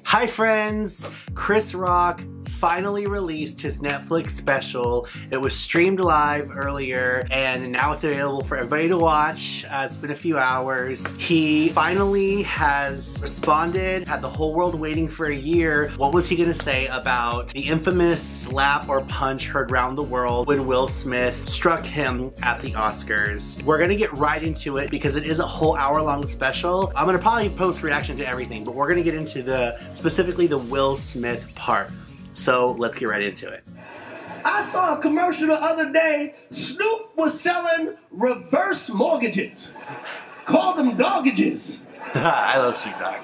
Hi friends! Chris Rock finally released his Netflix special. It was streamed live earlier and now it's available for everybody to watch. It's been a few hours. He finally has responded, had the whole world waiting for a year. What was he gonna say about the infamous slap or punch heard around the world when Will Smith struck him at the Oscars? We're gonna get right into it because it is a whole hour-long special. I'm gonna probably post reaction to everything, but we're gonna get into specifically the Will Smith part. So let's get right into it. I saw a commercial the other day. Snoop was selling reverse mortgages. Called them doggages. I love Snoop Dogg.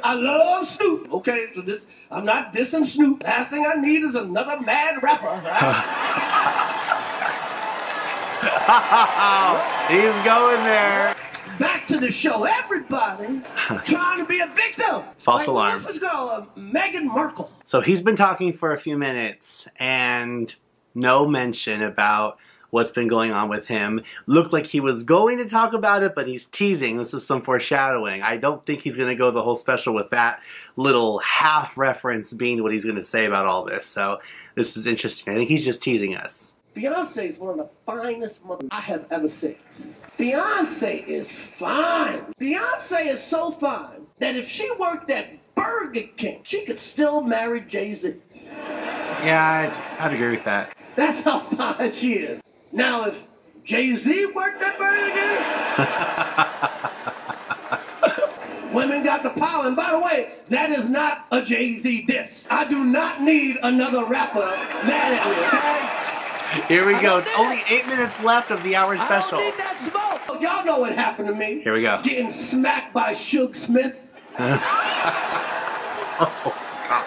I love Snoop. Okay, so I'm not dissing Snoop. Last thing I need is another mad rapper. Right? He's going there. Back to the show. Everybody trying to be a victim. False alarm. What's this girl? Meghan Markle. So he's been talking for a few minutes and no mention about what's been going on with him. Looked like he was going to talk about it, but he's teasing. This is some foreshadowing. I don't think he's going to go the whole special with that little half reference being what he's going to say about all this. So this is interesting. I think he's just teasing us. Beyonce is one of the finest mothers I have ever seen. Beyonce is fine. Beyonce is so fine that if she worked at Burger King, she could still marry Jay-Z. Yeah, I'd agree with that. That's how fine she is. Now, if Jay-Z worked at Burger King, women got the power. And by the way, that is not a Jay-Z diss. I do not need another rapper mad at me, okay? Here we go. It's only 8 minutes left of the hour special. I don't need that smoke. Y'all know what happened to me. Here we go. Getting smacked by Suge Smith. Oh, God.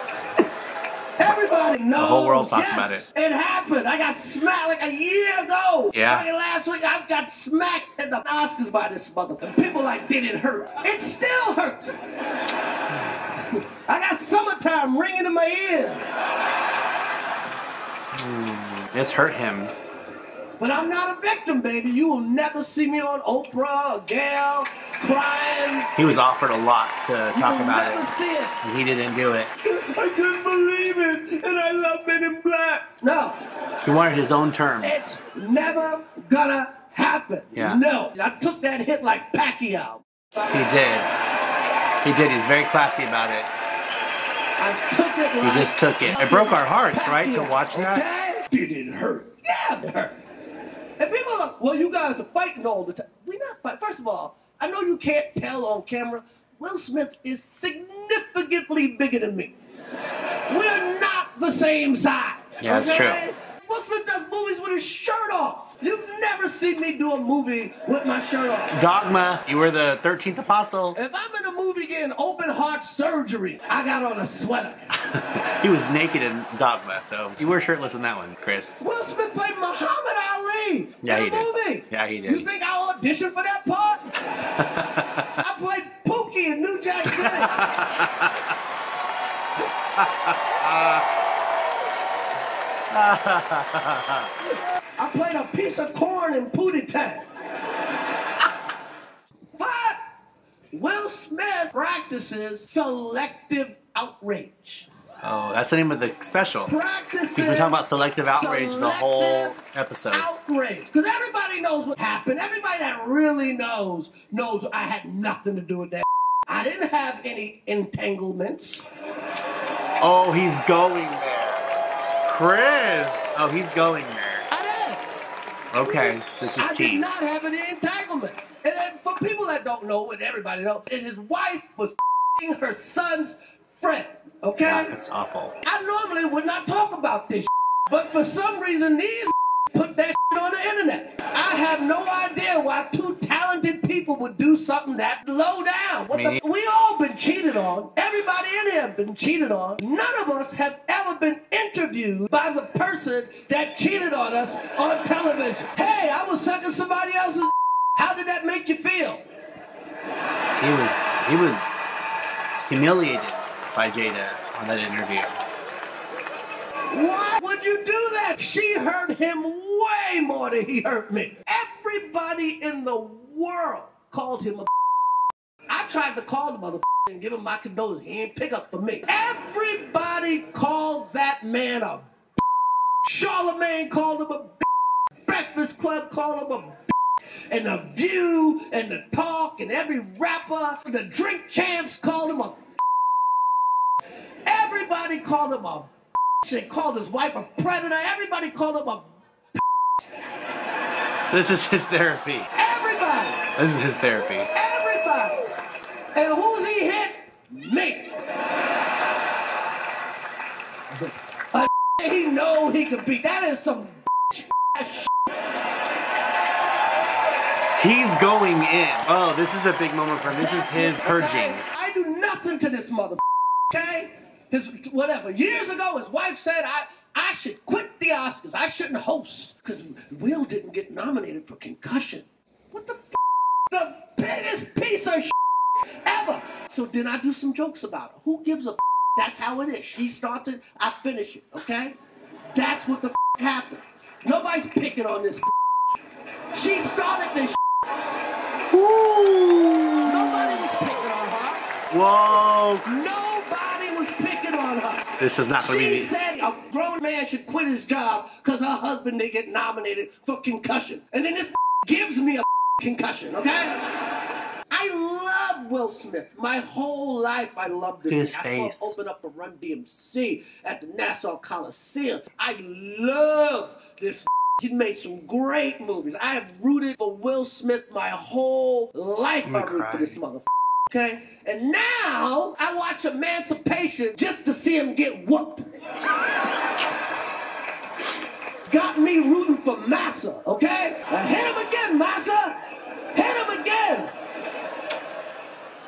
Everybody knows. The whole world talks about it. It happened. I got smacked like a year ago. Yeah. Like last week, I got smacked at the Oscars by this motherfucker. People like, did it hurt? It still hurts. I got summertime ringing in my ear. This hurt him. But I'm not a victim, baby. You will never see me on Oprah or Gail crying. He was offered a lot to talk about it. See it. And he didn't do it. I couldn't believe it, and I love Men in Black. No. He wanted his own terms. It's never gonna happen. Yeah. No. I took that hit like Pacquiao. He did. He did. He's very classy about it. I took it like... He just took it. It broke our hearts, right, to watch that? Okay? Did it hurt? Yeah, it hurt. And people are like, well, you guys are fighting all the time. We're not fighting. First of all, I know you can't tell on camera. Will Smith is significantly bigger than me. We're not the same size. Yeah, okay? that's true. Will Smith does movies with his shirt off. You've never seen me do a movie with my shirt off. Dogma, you were the 13th apostle. If I'm in a movie getting open heart surgery, I got on a sweater. He was naked in Dogma, so you were shirtless in that one, Chris. Will Smith played Muhammad Ali Yeah, in he the movie. did. Yeah, he did. You think I auditioned for that part? I played Pookie in New Jack City. I played a piece of corn in Pootie Tang. But Will Smith practices selective outrage. Oh, that's the name of the special. Practices. He's been talking about selective outrage the whole episode. Outrage. Because everybody knows what happened. Everybody that really knows I had nothing to do with that. I didn't have any entanglements. Oh, he's going there. Chris! Oh, he's going there. I did. Okay, this is I tea. did not have any entanglement. And then for people that don't know, and everybody knows, his wife was her son's friend. Okay? Yeah, that's awful. I normally would not talk about this, but for some reason these put that on the internet. I have no idea why two talented people would do something that low down. We all been cheated on. Everybody in here been cheated on. None of us have ever been interviewed by the person that cheated on us on television. Hey, I was sucking somebody else's. How did that make you feel? He was humiliated by Jada on that interview. Why would you do that? She hurt him way more than he hurt me. Everybody in the world called him a. I tried to call the mother and give him my condolences. He ain't pick up for me. Everybody called that man a Charlemagne called him a Breakfast Club called him a and The View and The Talk and every rapper, the Drink Champs called him a everybody called him a and called his wife a predator. Everybody called him a This is his therapy. Everybody. This is his therapy. Everybody. And who's he hit? Me. He know he could beat. That is some He's going in. Oh, this is a big moment for him. This is his purging. I do nothing to this mother, okay? Whatever. Years ago, his wife said I should quit the Oscars. I shouldn't host because Will didn't get nominated for Concussion. What the The biggest piece of ever. So then I do some jokes about it. Who gives a That's how it is. She starts it, I finish it, okay? That's what the happened. Nobody's picking on this. She started this. Ooh. Nobody was picking on her. Whoa. Nobody was picking on her. This is not going to be. She said a grown man should quit his job because her husband didn't get nominated for Concussion. And then this gives me a concussion, okay? I love Will Smith. My whole life I loved this. His I face. saw him open up for Run DMC at the Nassau Coliseum. I love this. He made some great movies. I have rooted for Will Smith my whole life. I root for this motherfucker. Okay? And now I watch Emancipation just to see him get whooped. Got me rooting for Massa, okay? Hit him again, Massa! Hit him again!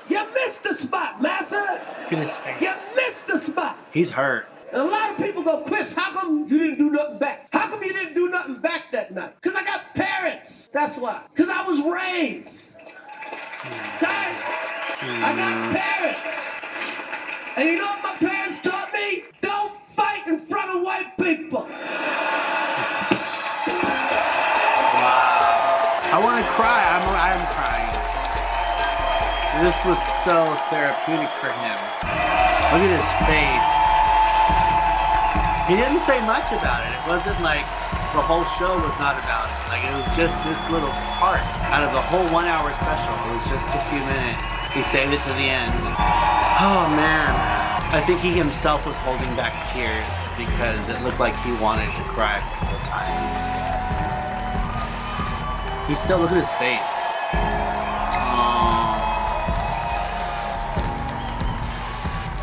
You missed the spot, Massa! Look at his face. You missed the spot! He's hurt. And a lot of people go, Chris, how come you didn't do nothing back? How come you didn't do nothing back that night? Because I got parents. That's why. Because I was raised. Okay? I got parents. And you know what my parents taught me? Don't fight in front of white people. Wow. I want to cry. I'm crying. This was so therapeutic for him. Look at his face. He didn't say much about it. It wasn't like the whole show was not about it. Like it was just this little part out of the whole 1 hour special. It was just a few minutes. He saved it to the end. Oh man. I think he himself was holding back tears because it looked like he wanted to cry a couple of times. He still, look at his face.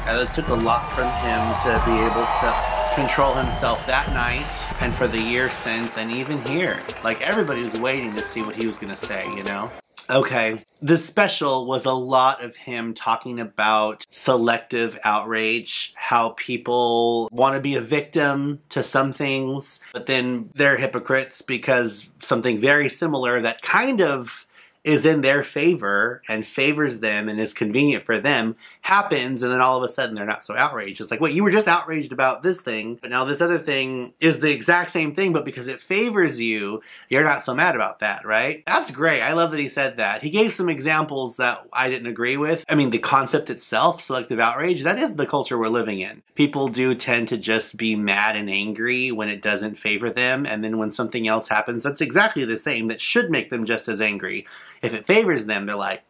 And it took a lot from him to be able to control himself that night and for the year since and even here. Like everybody was waiting to see what he was gonna say, you know? Okay, the special was a lot of him talking about selective outrage, how people want to be a victim to some things, but then they're hypocrites because something very similar that kind of is in their favor and favors them and is convenient for them happens, and then all of a sudden they're not so outraged. It's like, wait, you were just outraged about this thing, but now this other thing is the exact same thing, but because it favors you, you're not so mad about that, right? That's great. I love that he said that. He gave some examples that I didn't agree with. I mean, the concept itself, selective outrage, that is the culture we're living in. People do tend to just be mad and angry when it doesn't favor them, and then when something else happens that's exactly the same, that should make them just as angry. If it favors them, they're like,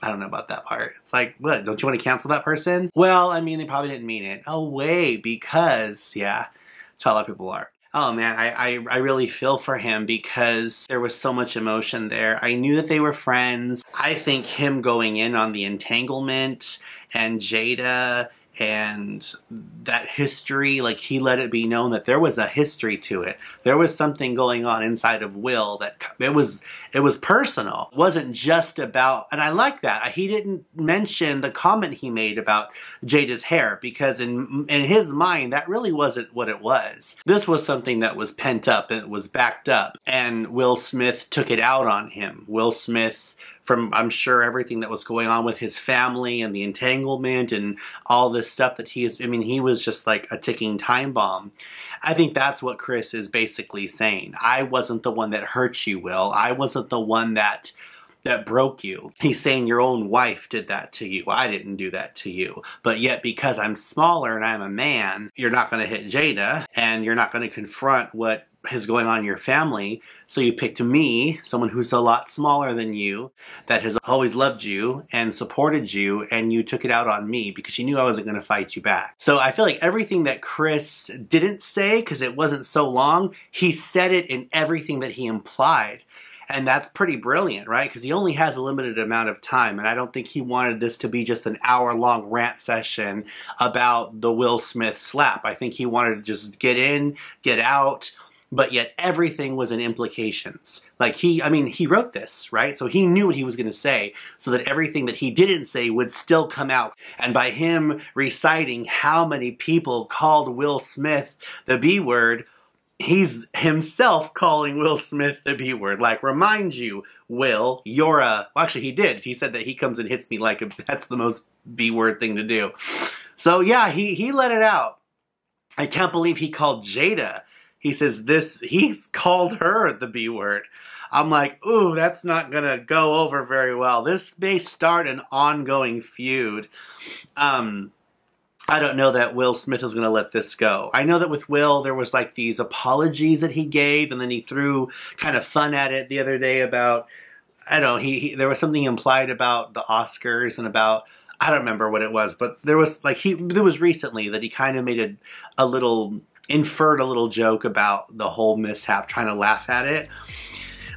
I don't know about that part. It's like, what, don't you want to cancel that person? Well, I mean, they probably didn't mean it. Oh, wait, because, yeah, that's how a lot of people are. Oh man, I really feel for him because there was so much emotion there. I knew that they were friends. I think him going in on the entanglement and Jada and that history, like he let it be known that there was a history to it. There was something going on inside of Will that it was personal. It wasn't just about, and I like that. He didn't mention the comment he made about Jada's hair because in his mind, that really wasn't what it was. This was something that was pent up and it was backed up, and Will Smith took it out on him. Will Smith, from, I'm sure, everything that was going on with his family and the entanglement and all this stuff that he is, I mean, he was just like a ticking time bomb. I think that's what Chris is basically saying. I wasn't the one that hurt you, Will. I wasn't the one that that broke you. He's saying your own wife did that to you. I didn't do that to you. But yet because I'm smaller and I'm a man, you're not going to hit Jada and you're not going to confront what is going on in your family. So you picked me, someone who's a lot smaller than you, that has always loved you and supported you, and you took it out on me because you knew I wasn't going to fight you back. So I feel like everything that Chris didn't say, because it wasn't so long, he said it in everything that he implied. And that's pretty brilliant, right? Because he only has a limited amount of time, and I don't think he wanted this to be just an hour-long rant session about the Will Smith slap. I think he wanted to just get in, get out, but yet everything was in implications. Like he wrote this, right? So he knew what he was going to say, so that everything that he didn't say would still come out. And by him reciting how many people called Will Smith the B word, he's himself calling Will Smith the B word. Like, remind you, Will, you're a... Well, actually, he did. He said that he comes and hits me like that's the most B word thing to do. So, yeah, he let it out. I can't believe he called Jada. He says he's called her the B word. I'm like, ooh, that's not gonna go over very well. This may start an ongoing feud. I don't know that Will Smith is going to let this go. I know that with Will, there was like these apologies that he gave, and then he threw kind of fun at it the other day about, I don't know, there was something implied about the Oscars and about, I don't remember what it was, but there was like, there was recently that he kind of made inferred a little joke about the whole mishap, trying to laugh at it.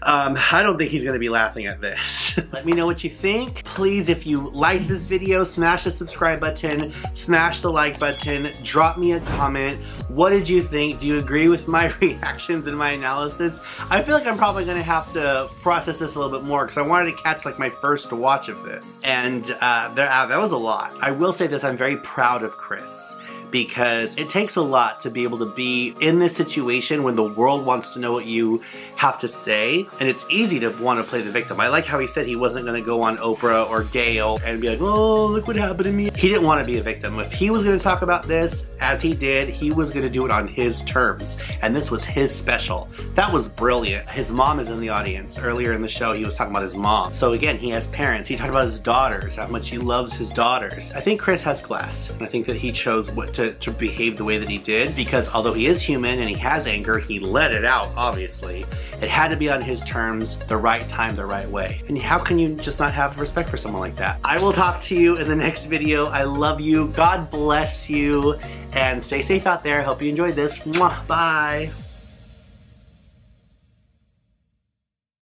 I don't think he's going to be laughing at this. Let me know what you think. Please, if you liked this video, smash the subscribe button, smash the like button, drop me a comment. What did you think? Do you agree with my reactions and my analysis? I feel like I'm probably going to have to process this a little bit more because I wanted to catch like my first watch of this. And that was a lot. I will say this, I'm very proud of Chris, because it takes a lot to be able to be in this situation when the world wants to know what you have to say, and it's easy to want to play the victim. I like how he said he wasn't going to go on Oprah or Gayle and be like, oh, look what happened to me. He didn't want to be a victim. If he was going to talk about this, as he did, he was going to do it on his terms, and this was his special. That was brilliant. His mom is in the audience. Earlier in the show, he was talking about his mom. So again, he has parents. He talked about his daughters, how much he loves his daughters. I think Chris has class, and I think that he chose to behave the way that he did, because although he is human and he has anger, he let it out, obviously. It had to be on his terms, the right time, the right way. And how can you just not have respect for someone like that? I will talk to you in the next video. I love you. God bless you. And stay safe out there. Hope you enjoyed this. Mwah. Bye.